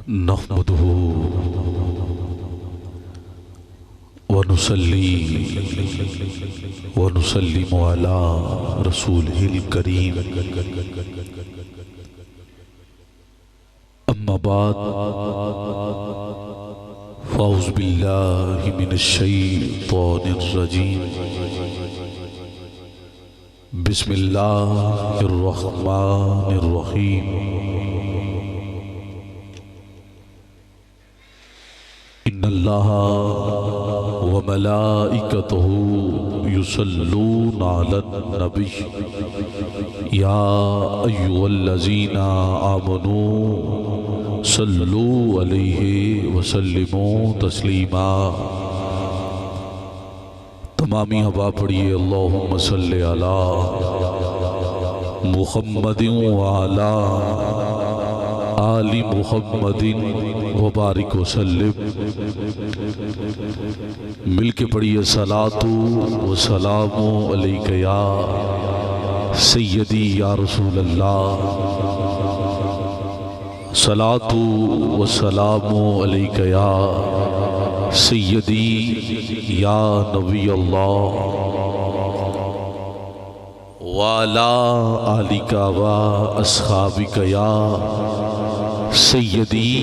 نحمده ونصلي ونسلم على رسوله الكريم أما بعد فأعوذ بالله من الشيطان الرجيم بسم الله الرحمن الرحيم إن الله وملائكته يصلون على النبي يا أيها الذين آمنوا صلوا عليه وسلموا تسلیما۔ تمامی ہوا پڑھیے اللہم صلی علی محمد وعلی آل محمد وبارک وسلم۔ مل کے پڑھیے صلاۃ و سلام علیک یا سیدی یا رسول اللہ، صلاۃ و سلام علیک یا سیدی یا نبی اللہ وعلی آلک و اصحابک یا سیدی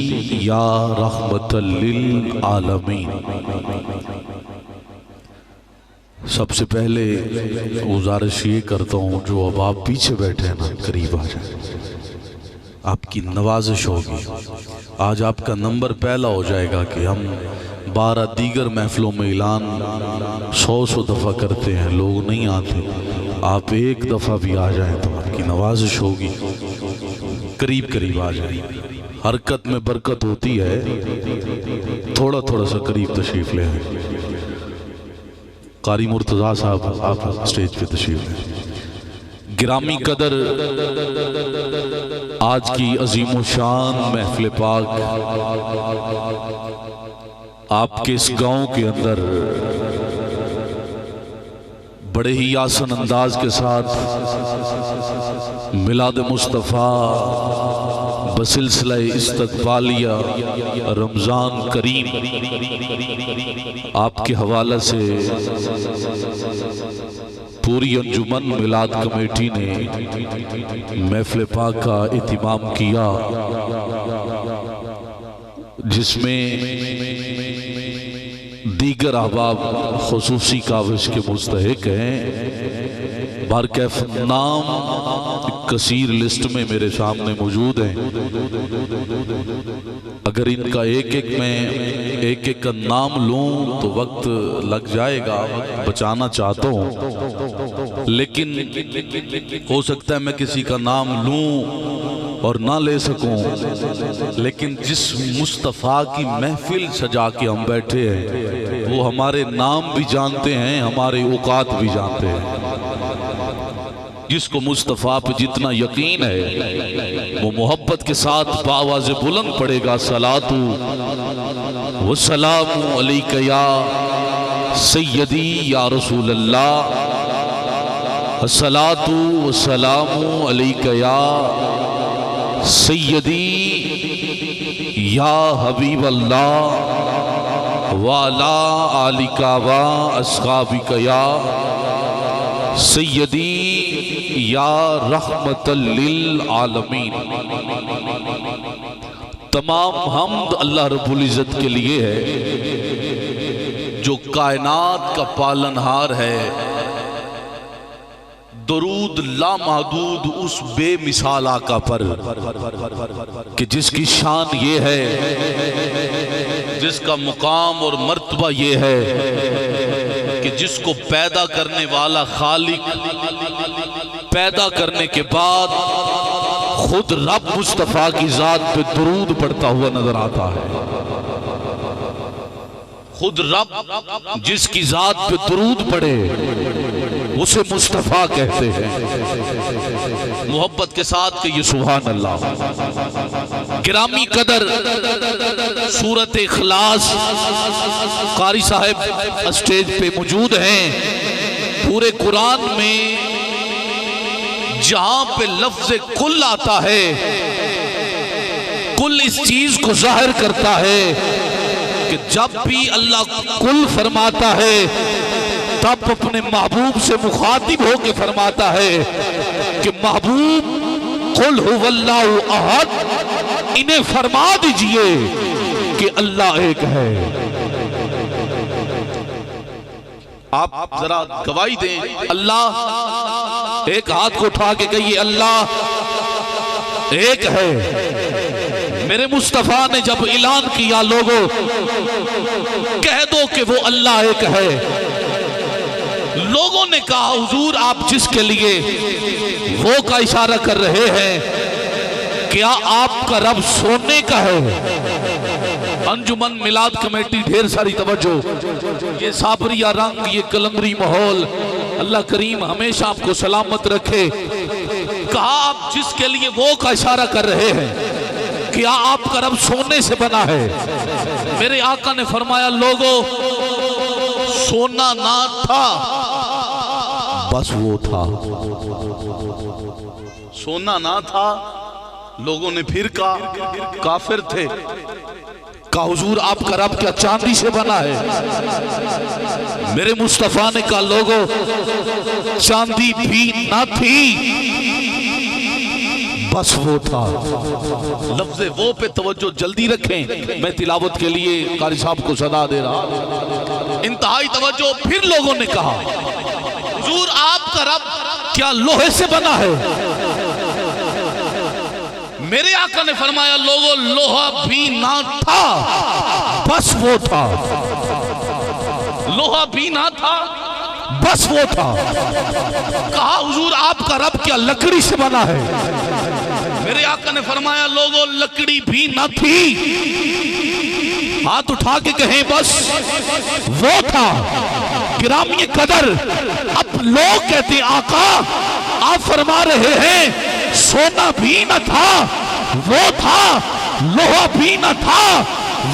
یا رحمت للعالمین۔ سب سے پہلے گزارش یہ کرتا ہوں جو اب آپ پیچھے بیٹھے ہیں نا قریب آ جائیں، آپ کی نوازش ہوگی۔ آج آپ کا نمبر پہلا ہو جائے گا کہ ہم 12 دیگر محفلوں میں اعلان 100 دفعہ کرتے ہیں، لوگ نہیں آتے، آپ ایک دفعہ بھی آ جائیں تو آپ کی نوازش ہوگی۔ قریب قریب آ جائیں، حرکت میں برکت ہوتی ہے، تھوڑا تھوڑا سا قریب تشریف لے آئیں۔ قاری مرتضیٰ صاحب آپ سٹیج پہ تشریف لیں۔ گرامی قدر آج کی عظیم و شان محفل پاک آپ کے اس گاؤں کے اندر بڑے ہی آسن انداز کے ساتھ میلاد مصطفیٰ بسلسلہ استقبالیہ رمضان کریم آپ کے حوالے سے پوری انجمن میلاد کمیٹی نے محفل پاک کا اہتمام کیا، جس میں دیگر احباب خصوصی کاوش کے مستحق ہیں۔ بارکیف نام کثیر لسٹ میں میرے سامنے موجود ہیں، اگر ان کا ایک ایک کا نام لوں تو وقت لگ جائے گا، بچانا چاہتا ہوں، لیکن ہو سکتا ہے میں کسی کا نام لوں اور نہ لے سکوں، لیکن جس مصطفیٰ کی محفل سجا کے ہم بیٹھے ہیں وہ ہمارے نام بھی جانتے ہیں، ہمارے اوقات بھی جانتے ہیں۔ جس کو مصطفیٰ پہ جتنا یقین ہے وہ محبت کے ساتھ بآواز بلند پڑے گا، صلاۃ و سلام علیک یا سیدی یا رسول اللہ، صلاۃ و سلام علیک یا سیدی یا حبیب اللہ وعلی آلک و اصحابک یا سیدی یا رحمت للعالمین۔ تمام حمد اللہ رب العزت کے لیے ہے جو کائنات کا پالنہار ہے، درود لامحدود اس بے مثال آقا پر کہ جس کی شان یہ ہے، جس کا مقام اور مرتبہ یہ ہے کہ جس کو پیدا کرنے والا خالق پیدا کرنے کے بعد خود رب مصطفیٰ کی ذات پہ درود پڑھتا ہوا نظر آتا ہے۔ خود رب جس کی ذات پہ درود پڑھے اسے مصطفیٰ کہتے ہیں۔ محبت کے ساتھ کہ یہ سبحان اللہ۔ گرامی قدر سورۃ اخلاص قاری صاحب اسٹیج پہ موجود ہیں۔ پورے قرآن میں جہاں پہ لفظ کل آتا ہے کل اس چیز کو ظاہر کرتا ہے کہ جب بھی اللہ کل فرماتا ہے تب اپنے محبوب سے مخاطب ہو کے فرماتا ہے کہ محبوب قل هو اللہ احد، انہیں فرما دیجئے کہ اللہ ایک ہے۔ آپ ذرا گواہی دیں، اللہ، ایک ہاتھ کو اٹھا کے کہیے اللہ ایک ہے۔ میرے مصطفیٰ نے جب اعلان کیا لوگوں کہہ دو کہ وہ اللہ ایک ہے، لوگوں نے کہا حضور آپ جس کے لیے وہ کا اشارہ کر رہے ہیں کیا آپ کا رب سونے کا ہے؟ انجمن میلاد کمیٹی ڈھیر ساری توجہ، یہ صابریہ رنگ، یہ قلندری ماحول، اللہ کریم ہمیشہ آپ کو سلامت رکھے۔ کہا آپ جس کے لیے وہ کا اشارہ کر رہے ہیں کیا آپ کا رب سونے سے بنا ہے؟ میرے آقا نے فرمایا لوگوں سونا نہ تھا بس وہ تھا، سونا نہ تھا۔ لوگوں نے پھر کہا کافر تھے، کہا حضور آپ کا رب کیا چاندی سے بنا ہے؟ میرے مصطفیٰ نے کہا لوگوں چاندی بھی نہ تھی بس وہ تھا۔ لفظ وہ پہ توجہ جلدی رکھیں، میں تلاوت کے لیے قاری صاحب کو صدا دے رہا، انتہائی توجہ۔ پھر لوگوں نے کہا حضور آپ کا رب کیا لوہے سے بنا ہے؟ میرے آقا نے فرمایا لوگوں لوہا بھی نہ تھا بس وہ تھا، لوہا بھی نہ تھا بس وہ تھا۔ کہا حضور آپ کا رب کیا لکڑی سے بنا ہے؟ میرے آقا نے فرمایا لوگوں لکڑی بھی نہ تھی، ہاتھ اٹھا کے کہیں بس وہ تھا۔ گرامی قدر اب لوگ کہتے ہیں آقا آپ فرما رہے ہیں سونا بھی نہ تھا وہ تھا، لوہا بھی نہ تھا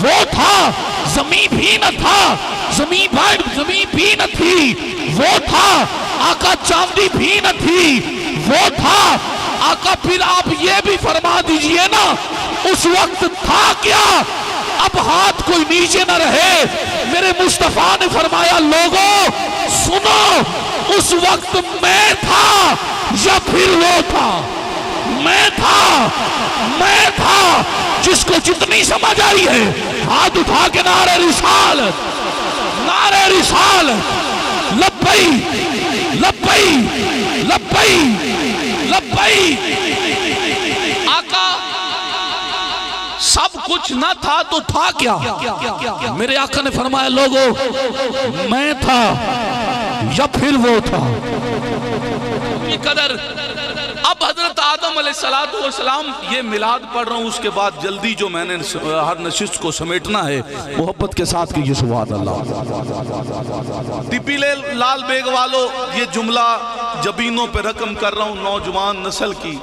وہ تھا، زمین بھی نہ تھا، زمین بھی نہ تھی وہ تھا، آقا چاندی بھی نہ تھی وہ تھا۔ آقا پھر آپ یہ بھی فرما دیجئے نا اس وقت تھا کیا؟ اب ہاتھ کوئی نیچے نہ رہے۔ میرے مصطفیٰ نے فرمایا لوگوں سنو اس وقت میں تھا یا پھر وہ تھا؟ میں تھا جس کو جتنی سمجھ آئی ہے ہاتھ اٹھا کے نعرہ رسالت، نعرہ رسالت، لبئی لبئی لبئی لبئی۔ آقا سب کچھ نہ تھا تو تھا کیا؟ میرے آقا نے فرمایا لوگوں میں تھا یا پھر وہ تھا۔ یہ قدر اب حضرت آدم علیہ السلام، یہ میلاد پڑھ رہا ہوں اس کے بعد جلدی جو میں نے ہر نشست کو سمیٹنا ہے محبت کے ساتھ کہ یہ سبحان اللہ۔ ٹپی لال بیگ والو یہ جملہ جبینوں پہ رقم کر رہا ہوں نوجوان نسل کی،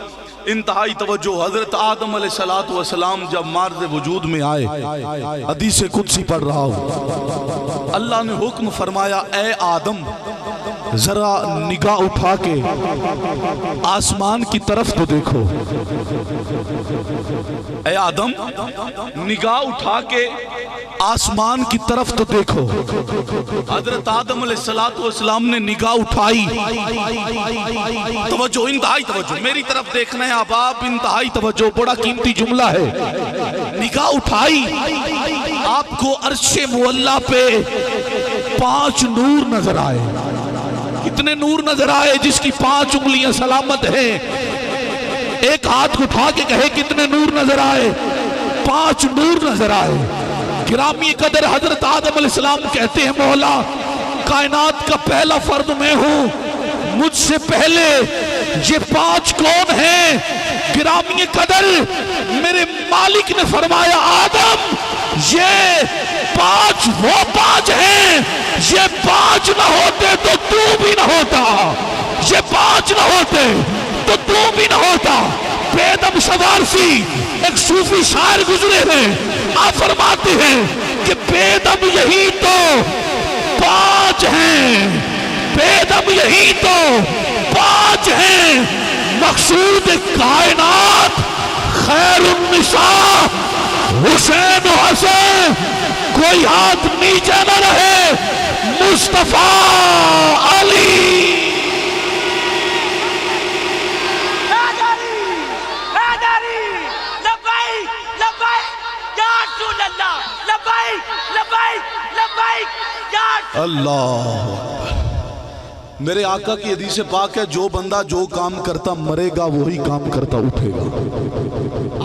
انتہائی توجہ۔ حضرت آدم علیہ السلام جب مارد وجود میں آئے حدیث قدسی پڑھ رہا ہوں، اللہ نے حکم فرمایا اے آدم ذرا نگاہ اٹھا کے آسمان کی طرف تو دیکھو۔ اے آدم نگاہ اٹھا کے آسمان کی طرف تو دیکھو۔ حضرت آدم علیہ السلام نے نگاہ اٹھائی، توجہ انتہائی توجہ میری طرف دیکھنا ہے آپ، انتہائی توجہ، بڑا قیمتی جملہ ہے۔ نگاہ اٹھائی، آپ کو عرش معلیٰ پہ 5 نور نظر آئے۔ کتنے نور نظر آئے؟ جس کی 5 انگلیاں سلامت ہیں ایک ہاتھ کو اٹھا کے کہے کتنے نور نظر آئے؟ 5 نور نظر آئے۔ گرامی قدر حضرت آدم علیہ السلام کہتے ہیں مولا کائنات کا پہلا فرد میں ہوں، مجھ سے پہلے یہ 5 کون ہیں؟ گرامی قدر میرے مالک نے فرمایا آدم یہ 5 وہ 5 ہیں، یہ 5 نہ ہوتے تو تو بھی نہ ہوتا، یہ 5 نہ ہوتے تو تو بھی نہ ہوتا۔ بیدم سوارسی ایک صوفی شاعر گزرے ہیں، آپ فرماتے ہیں کہ بیدم یہی تو 5 ہیں، بیدم یہی تو 5 ہیں، مقصود کائنات خیر النساء کوئی ہاتھ نیچے نہ رہے، مصطفیٰ علی۔ اللہ میرے آقا کی حدیث پاک ہے، جو بندہ جو کام کرتا مرے گا وہی کام کرتا اٹھے گا۔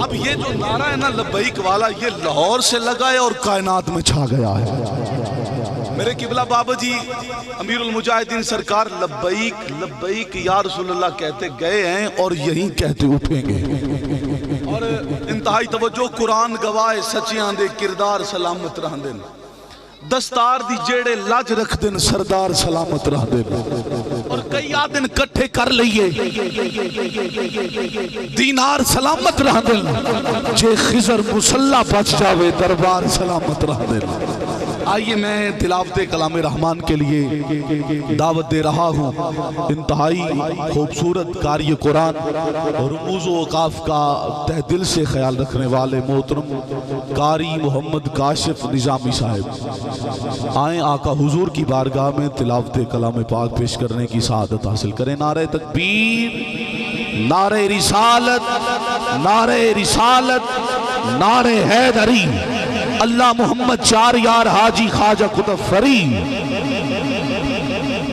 اب یہ جو نعرہ ہے نا لبیک والا، یہ لاہور سے لگا ہے اور کائنات میں چھا گیا ہے۔ میرے قبلہ بابا جی امیر المجاہدین سرکار لبیک لبیک یا رسول اللہ کہتے گئے ہیں اور یہیں کہتے اٹھیں گے۔ اور انتہائی توجہ، قرآن گواہ سچیاں دے کردار سلامت رہن دن، دستار دی جیڑے لاج رکھ دن سردار سلامت رہ دن، اور کئی آدن کٹھے کر لئیے دینار سلامت رہ دن، جے خضر مسلح بچ جاوے دربار سلامت رہ دن۔ آئیے میں تلاوت کلام رحمان کے لیے دعوت دے رہا ہوں۔ انتہائی خوبصورت قاری قرآن اور رموز و اوقاف کا تہ دل سے خیال رکھنے والے محترم قاری محمد کاشف نظامی صاحب آئیں آقا حضور کی بارگاہ میں تلاوت کلام پاک پیش کرنے کی سعادت حاصل کریں۔ نعرہ تکبیر، نعرہ رسالت، نعرہ رسالت، نعرہ حیدری، اللہ محمد چار یار حاجی خواجہ قطب فری۔